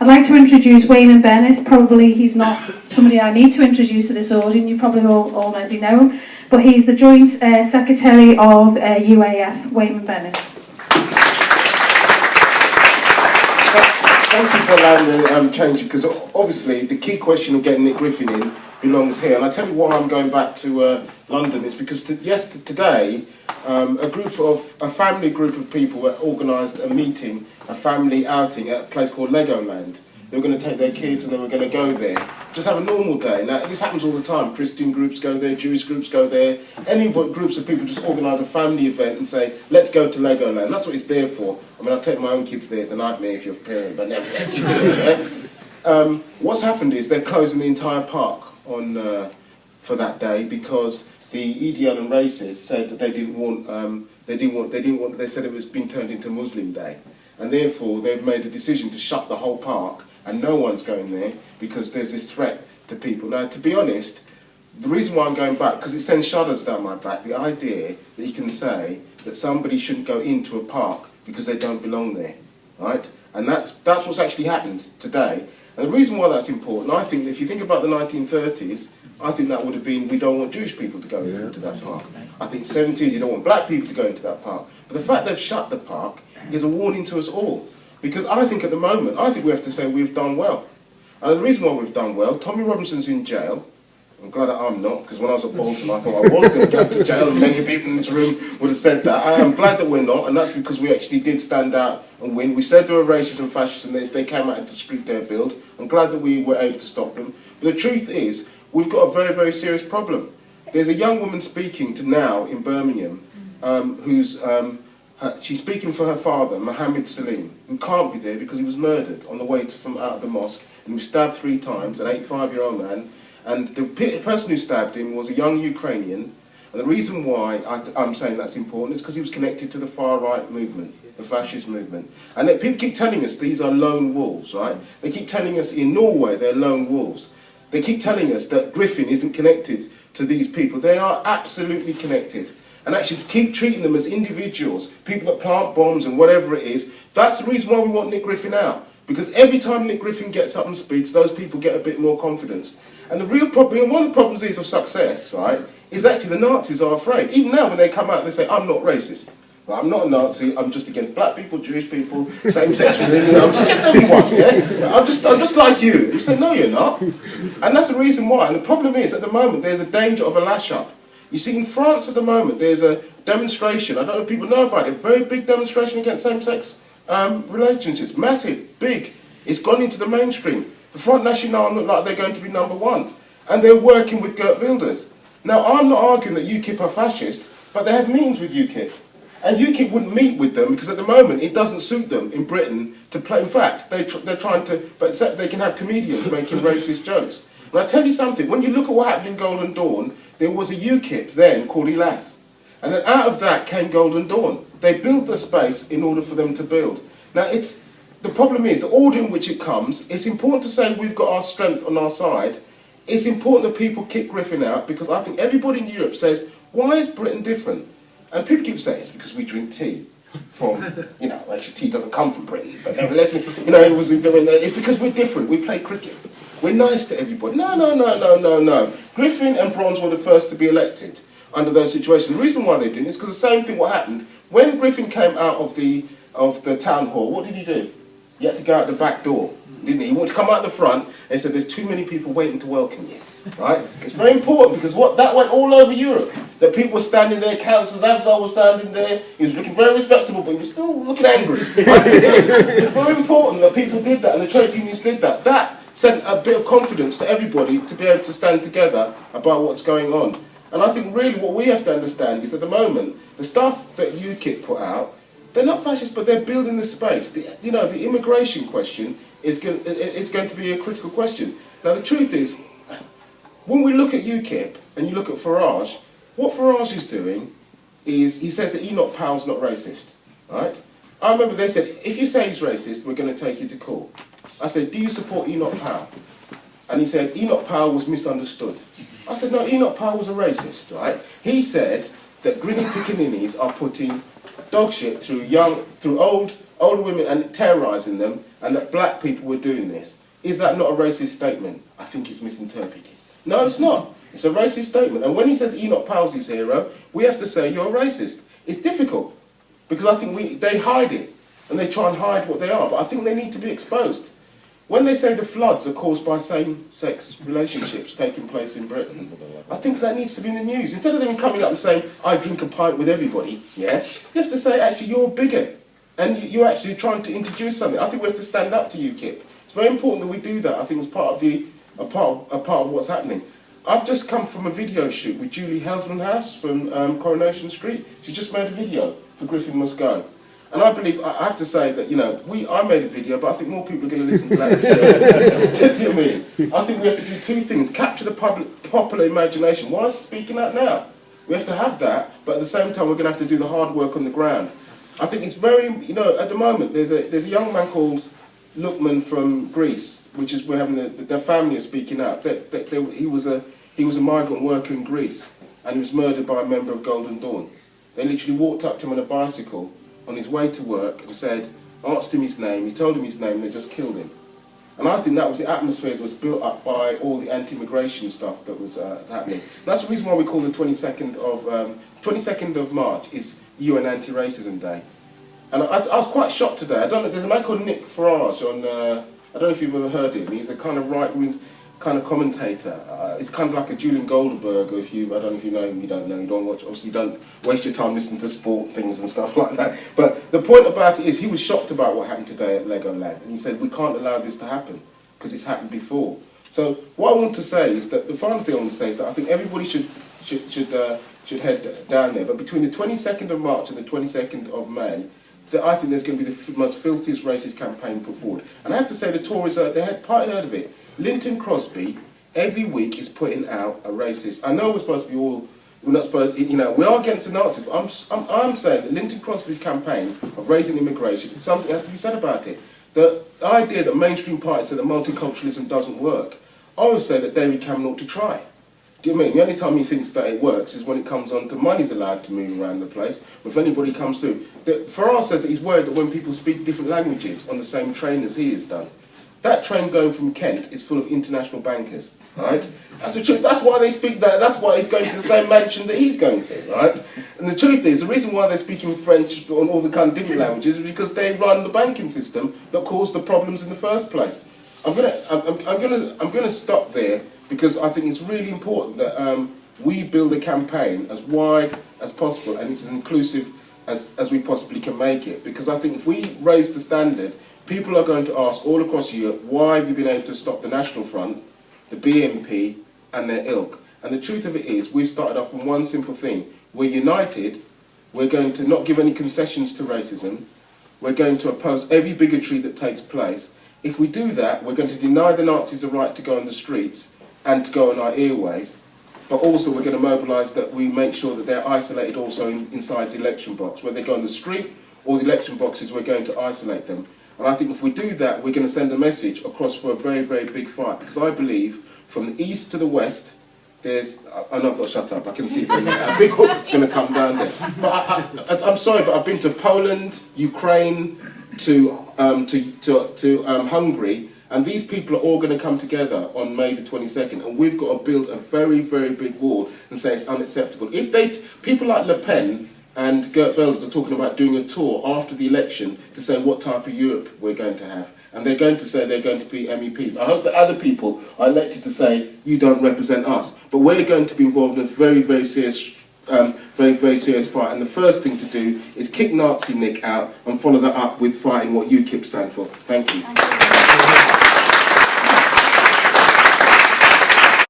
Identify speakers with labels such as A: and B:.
A: I'd like to introduce Weyman Bennet. Probably he's not somebody I need to introduce to this audience, you probably all already know him, but he's the Joint Secretary of UAF, Weyman Bennet.
B: Thank you for allowing the change, because obviously the key question of getting Nick Griffin in belongs here. And I tell you why I'm going back to London is because today a family group of people organised a meeting, a family outing at a place called Legoland. They were going to take their kids and they were going to go there. Just have a normal day. Now, this happens all the time. Christian groups go there, Jewish groups go there. Any groups of people just organise a family event and say, let's go to Legoland. That's what it's there for. I mean, I'll take my own kids there. It's a nightmare if you're a parent, but nevertheless, you do it, yeah? What's happened is they're closing the entire park for that day because the EDL and racists said that they said it was being turned into Muslim Day. And therefore, they've made a decision to shut the whole park and no one's going there because there's this threat to people. Now, to be honest, the reason why I'm going back, because it sends shudders down my back, the idea that you can say that somebody shouldn't go into a park because they don't belong there, right? And that's what's actually happened today. And the reason why that's important, I think, if you think about the 1930s, I think that would have been, we don't want Jewish people to go into that park. I think 70s, you don't want black people to go into that park. But the fact they've shut the park is a warning to us all. Because I think at the moment, I think we have to say we've done well. And the reason why we've done well, Tommy Robinson's in jail. I'm glad that I'm not, because when I was at Bolton, I thought I was going to go to jail, and many people in this room would have said that. I am glad that we're not, and that's because we actually did stand out and win. We said there were racists and fascists, and they came out into street their build. I'm glad that we were able to stop them. But the truth is, we've got a very, very serious problem. There's a young woman speaking to now in Birmingham, she's speaking for her father, Mohammed Salim, who can't be there because he was murdered on the way from out of the mosque, and he was stabbed 3 times, an 85-year-old man. And the person who stabbed him was a young Ukrainian. And the reason why I'm saying that's important is because he was connected to the far-right movement, the fascist movement. And people keep telling us these are lone wolves, right? They keep telling us in Norway they're lone wolves. They keep telling us that Griffin isn't connected to these people. They are absolutely connected. And actually to keep treating them as individuals, people that plant bombs and whatever it is, that's the reason why we want Nick Griffin out. Because every time Nick Griffin gets up and speaks, those people get a bit more confidence. And the real problem, and one of the problems is of success, right, is actually the Nazis are afraid. Even now when they come out, they say, I'm not racist. Well, I'm not a Nazi, I'm just against black people, Jewish people, same-sex religion, I'm just against everyone, yeah? I'm just like you. You say, no, you're not. And that's the reason why. And the problem is, at the moment, there's a danger of a lash-up. You see, in France at the moment, there's a demonstration, I don't know if people know about it, a very big demonstration against same-sex relationships, massive, big. It's gone into the mainstream. The Front National look like they're going to be #1. And they're working with Geert Wilders. Now, I'm not arguing that UKIP are fascist, but they have meetings with UKIP. And UKIP wouldn't meet with them because at the moment it doesn't suit them in Britain to play. In fact, they're trying to, but except they can have comedians making racist jokes. And I tell you something, when you look at what happened in Golden Dawn, there was a UKIP then called ELAS. And then out of that came Golden Dawn. They built the space in order for them to build. Now, the problem is, the order in which it comes, it's important to say we've got our strength on our side. It's important that people kick Griffin out, because I think everybody in Europe says, why is Britain different? And people keep saying it's because we drink tea from, actually tea doesn't come from Britain, but nevertheless, it's because we're different, we play cricket. We're nice to everybody. No. Griffin and Bronze were the first to be elected under those situations. The reason why they didn't is because the same thing what happened. When Griffin came out of the town hall, what did he do? He had to go out the back door, didn't he? He wanted to come out the front and said, there's too many people waiting to welcome you, right? It's very important because that went all over Europe. That people were standing there, Councillor Avzal was standing there, he was looking very respectable, but he was still looking angry. Right? It's very important that people did that and the trade unions did that. That sent a bit of confidence to everybody to be able to stand together about what's going on. And I think really what we have to understand is at the moment, the stuff that UKIP put out, they're not fascist, but they're building the space. The immigration question is going to be a critical question. Now, the truth is, when we look at UKIP and you look at Farage, what Farage is doing is he says that Enoch Powell's not racist, right? I remember they said, if you say he's racist, we're going to take you to court. I said, do you support Enoch Powell? And he said, Enoch Powell was misunderstood. I said, no, Enoch Powell was a racist, right? He said that grinning pickaninnies are putting dog shit through old older women and terrorising them, and that black people were doing this. Is that not a racist statement? I think it's misinterpreted. No, it's not. It's a racist statement. And when he says Enoch Powell's his hero, we have to say you're a racist. It's difficult, because I think they hide it, and they try and hide what they are, but I think they need to be exposed. When they say the floods are caused by same-sex relationships taking place in Britain, I think that needs to be in the news. Instead of them coming up and saying, I drink a pint with everybody, yeah, you have to say, actually, you're a bigot, and you're actually trying to introduce something. I think we have to stand up to UKIP. It's very important that we do that. I think it's part of a part of what's happening. I've just come from a video shoot with Julie Heldenhouse from Coronation Street. She just made a video for Griffin Must Go. And I believe, I have to say that, you know, I made a video, but I think more people are going to listen to that. Do you know what I mean? I think we have to do two things. Capture the popular imagination. Why is it speaking out now? We have to have that, but at the same time, we're going to have to do the hard work on the ground. I think it's very, you know, at the moment, there's a young man called Lukman from Greece, which is, we're having their family are speaking out. He was a migrant worker in Greece, and he was murdered by a member of Golden Dawn. They literally walked up to him on a bicycle on his way to work and said, asked him his name, he told him his name, and they just killed him. And I think that was the atmosphere that was built up by all the anti-immigration stuff that was happening. And that's the reason why we call the 22nd of March is UN Anti-Racism Day. And I was quite shocked today. I don't know, there's a man called Nick Farage on, I don't know if you've ever heard him. He's a kind of right-wing kind of commentator. It's kind of like a Julian Goldberg, or I don't know if you know him, you don't know, you don't watch, obviously you don't waste your time listening to sport things and stuff like that. But the point about it is he was shocked about what happened today at Legoland, and he said we can't allow this to happen because it's happened before. So what I want to say is that the final thing I want to say is that I think everybody should head down there, but between the 22nd of March and the 22nd of May, I think there's going to be the most filthiest racist campaign put forward. And I have to say the Tories, they had partly heard of it. Linton Crosby, every week is putting out a racist. I know we're supposed to be we're not supposed, you know, we are against the Nazis, but I'm saying that Linton Crosby's campaign of raising immigration, something has to be said about it. The idea that mainstream parties say that multiculturalism doesn't work, I always say that David Cameron ought to try. Do you know what I mean? The only time he thinks that it works is when it comes on to money's allowed to move around the place. If anybody comes through, Farage says that he's worried that when people speak different languages on the same train as he has done, that train going from Kent is full of international bankers, right? That's the truth. That's why they speak that. That's why he's going to the same mansion that he's going to, right? And the truth is, the reason why they're speaking French on all the kind of different languages is because they run the banking system that caused the problems in the first place. I'm gonna stop there because I think it's really important that we build a campaign as wide as possible and it's as inclusive as we possibly can make it. Because I think if we raise the standard, people are going to ask all across Europe, why have you been able to stop the National Front, the BNP and their ilk? And the truth of it is, we've started off from one simple thing. We're united, we're going to not give any concessions to racism, we're going to oppose every bigotry that takes place. If we do that, we're going to deny the Nazis the right to go on the streets and to go on our airways, but also we're going to mobilise that we make sure that they're isolated also inside the election box. Whether they go on the street or the election boxes, we're going to isolate them. And I think if we do that, we're going to send a message across for a very, very big fight. Because I believe from the east to the west, there's... I'm not going to shut up, I can see a big hook that's going to come down there. But I'm sorry, but I've been to Poland, Ukraine, to Hungary, and these people are all going to come together on May the 22nd, and we've got to build a very, very big wall and say it's unacceptable. If people like Le Pen and Geert Wilders are talking about doing a tour after the election to say what type of Europe we're going to have. And they're going to say they're going to be MEPs. I hope that other people are elected to say, you don't represent us. But we're going to be involved in a very, very serious fight. And the first thing to do is kick Nazi Nick out and follow that up with fighting what UKIP stand for. Thank you.